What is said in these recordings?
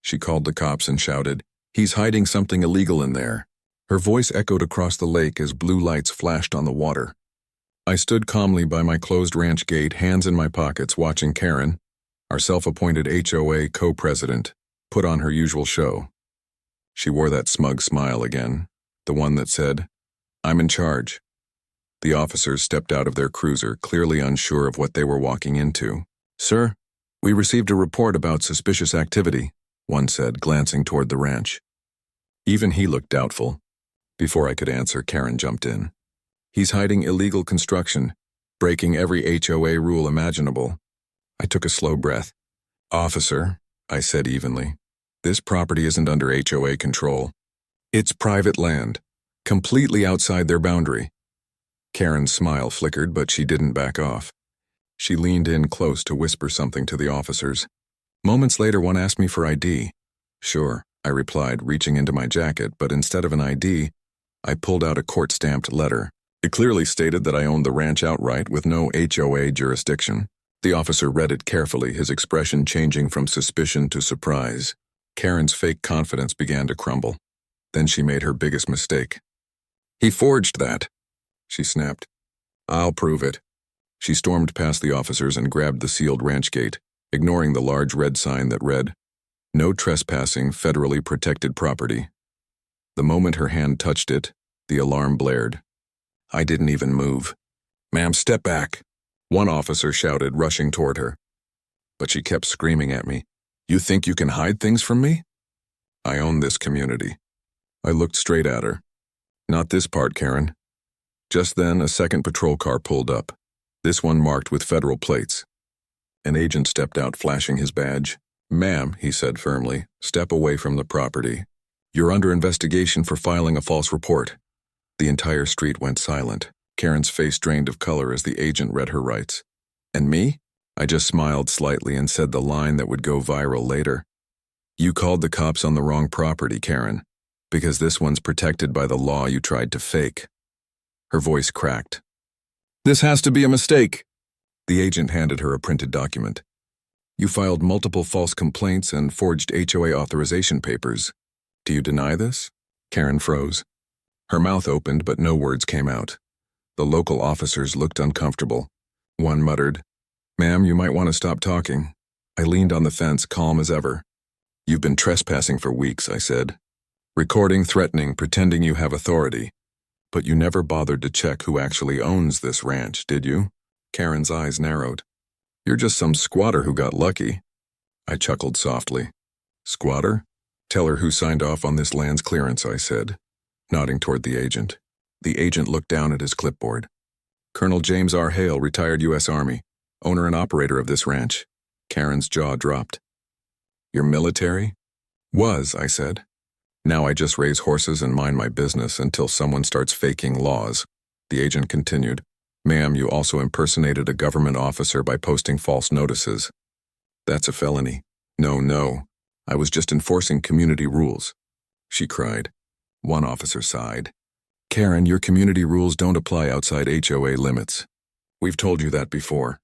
She called the cops and shouted, "He's hiding something illegal in there." Her voice echoed across the lake as blue lights flashed on the water. I stood calmly by my closed ranch gate, hands in my pockets, watching Karen, our self-appointed HOA co-president, put on her usual show. She wore that smug smile again, the one that said, "I'm in charge." The officers stepped out of their cruiser, clearly unsure of what they were walking into. "Sir, we received a report about suspicious activity," one said, glancing toward the ranch. Even he looked doubtful. Before I could answer, Karen jumped in. "He's hiding illegal construction, breaking every HOA rule imaginable." I took a slow breath. "Officer," I said evenly, "this property isn't under HOA control. It's private land, completely outside their boundary." Karen's smile flickered, but she didn't back off. She leaned in close to whisper something to the officers. Moments later, one asked me for ID. "Sure," I replied, reaching into my jacket, but instead of an ID, I pulled out a court-stamped letter. It clearly stated that I owned the ranch outright with no HOA jurisdiction. The officer read it carefully, his expression changing from suspicion to surprise. Karen's fake confidence began to crumble. Then she made her biggest mistake. "He forged that," she snapped. "I'll prove it." She stormed past the officers and grabbed the sealed ranch gate, ignoring the large red sign that read, "No trespassing, federally protected property." The moment her hand touched it, the alarm blared. I didn't even move. "Ma'am, step back," one officer shouted, rushing toward her. But she kept screaming at me, "You think you can hide things from me? I own this community." I looked straight at her. "Not this part, Karen." Just then, a second patrol car pulled up, this one marked with federal plates. An agent stepped out, flashing his badge. "Ma'am," he said firmly, "step away from the property. You're under investigation for filing a false report." The entire street went silent. Karen's face drained of color as the agent read her rights. "And me?" I just smiled slightly and said the line that would go viral later. "You called the cops on the wrong property, Karen, because this one's protected by the law you tried to fake." Her voice cracked. "This has to be a mistake." The agent handed her a printed document. "You filed multiple false complaints and forged HOA authorization papers. Do you deny this?" Karen froze. Her mouth opened, but no words came out. The local officers looked uncomfortable. One muttered, "Ma'am, you might want to stop talking." I leaned on the fence, calm as ever. "You've been trespassing for weeks," I said. "Recording, threatening, pretending you have authority. But you never bothered to check who actually owns this ranch, did you?" Karen's eyes narrowed. "You're just some squatter who got lucky." I chuckled softly. "Squatter? Tell her who signed off on this land's clearance," I said, nodding toward the agent. The agent looked down at his clipboard. "Colonel James R. Hale, retired U.S. Army, owner and operator of this ranch." Karen's jaw dropped. "You're military?" "Was," I said. "Now I just raise horses and mind my business until someone starts faking laws." The agent continued, "Ma'am, you also impersonated a government officer by posting false notices. That's a felony." No, I was just enforcing community rules." She cried. One officer sighed. "Karen, your community rules don't apply outside HOA limits. We've told you that before."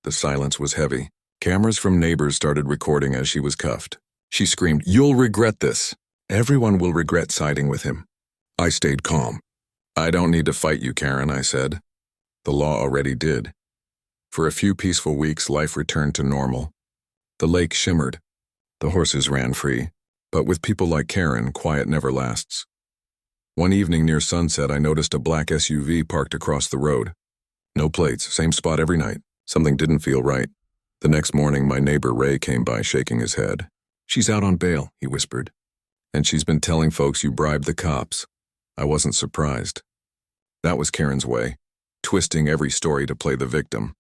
The silence was heavy. Cameras from neighbors started recording as she was cuffed. She screamed, "You'll regret this. Everyone will regret siding with him." I stayed calm. "I don't need to fight you, Karen," I said. The law already did. For a few peaceful weeks, life returned to normal. The lake shimmered. The horses ran free. But with people like Karen, quiet never lasts. One evening near sunset, I noticed a black SUV parked across the road. No plates, same spot every night. Something didn't feel right. The next morning, my neighbor Ray came by, shaking his head. "She's out on bail," he whispered. "And she's been telling folks you bribed the cops." I wasn't surprised. That was Karen's way, twisting every story to play the victim.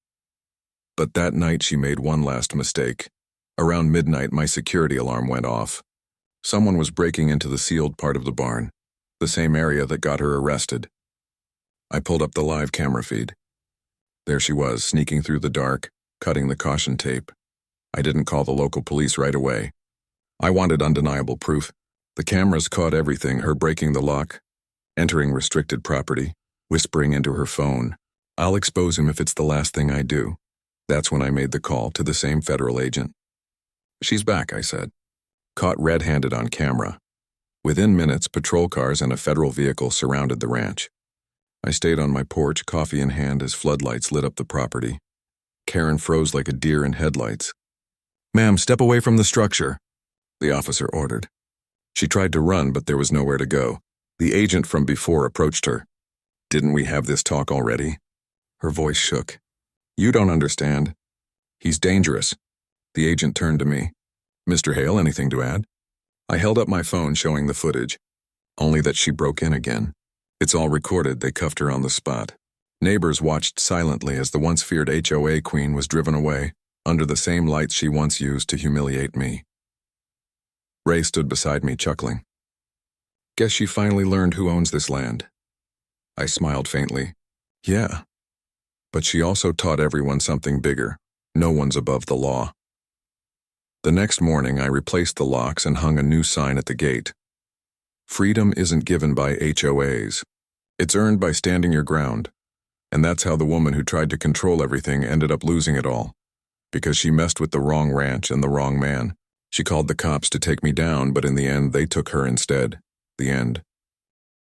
But that night she made one last mistake. Around midnight, my security alarm went off. Someone was breaking into the sealed part of the barn, the same area that got her arrested. I pulled up the live camera feed. There she was, sneaking through the dark, cutting the caution tape. I didn't call the local police right away. I wanted undeniable proof. The cameras caught everything, her breaking the lock, entering restricted property, whispering into her phone, "I'll expose him if it's the last thing I do." That's when I made the call to the same federal agent. "She's back," I said. Caught red-handed on camera. Within minutes, patrol cars and a federal vehicle surrounded the ranch. I stayed on my porch, coffee in hand, as floodlights lit up the property. Karen froze like a deer in headlights. "Ma'am, step away from the structure," the officer ordered. She tried to run, but there was nowhere to go. The agent from before approached her. "Didn't we have this talk already?" Her voice shook. "You don't understand. He's dangerous." The agent turned to me. "Mr. Hale, anything to add?" I held up my phone showing the footage. Only that she broke in again. "It's all recorded. They cuffed her on the spot." Neighbors watched silently as the once feared HOA queen was driven away, under the same lights she once used to humiliate me. Ray stood beside me, chuckling. "Guess she finally learned who owns this land." I smiled faintly. "Yeah. But she also taught everyone something bigger. No one's above the law." The next morning, I replaced the locks and hung a new sign at the gate. Freedom isn't given by HOAs. It's earned by standing your ground. And that's how the woman who tried to control everything ended up losing it all. Because she messed with the wrong ranch and the wrong man. She called the cops to take me down, but in the end, they took her instead. The end.